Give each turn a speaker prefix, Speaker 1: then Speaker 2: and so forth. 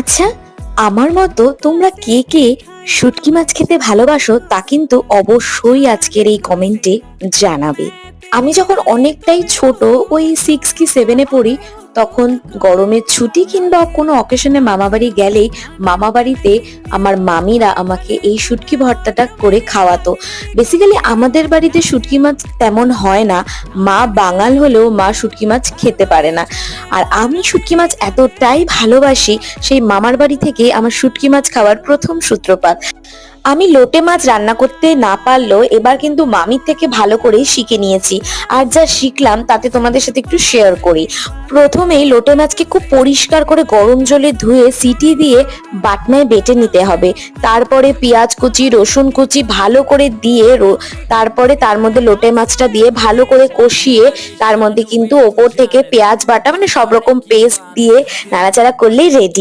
Speaker 1: আচ্ছা, আমার মতো তোমরা কে কে শুটকি মাছ খেতে ভালোবাসো তা কিন্তু অবশ্যই আজকের এই কমেন্টে জানাবে। আমি যখন অনেকটাই ছোট, ওই 6 কি 7-এ পড়ি, তখন গরমের ছুটি কিংবা কোনো অকেশনে মামাবাড়ি গেলেই মামাবাড়িতে আমার মামিরা আমাকে এই শুটকি ভর্তাটা করে খাওয়াতো। বেসিক্যালি আমাদের বাড়িতে শুটকি মাছ তেমন হয় না, মা বাঙাল হলেও মা শুটকি মাছ খেতে পারে না। আর আমি শুটকি মাছ এতটাই ভালোবাসি, সেই মামার বাড়ি থেকে আমার শুটকি মাছ খাওয়ার প্রথম সূত্রপাত। আমি লোটে মাছ রান্না করতে না পারলেও এবার কিন্তু মামির থেকে ভালো করেই শিখে নিয়েছি। আর যা শিখলাম তাতে তোমাদের সাথে একটু শেয়ার করি। প্রথমেই লোটে মাছকে খুব পরিষ্কার করে গরম জলে ধুয়ে সিটি দিয়ে বাটনায় বেটে নিতে হবে। তারপরে পেঁয়াজ কুচি, রসুন কুচি ভালো করে দিয়ে তারপরে তার মধ্যে লোটে মাছটা দিয়ে ভালো করে কষিয়ে তার মধ্যে কিন্তু ওপর থেকে পেঁয়াজ বাটা মানে সব রকম পেস্ট দিয়ে নাড়াচাড়া করলেই রেডি।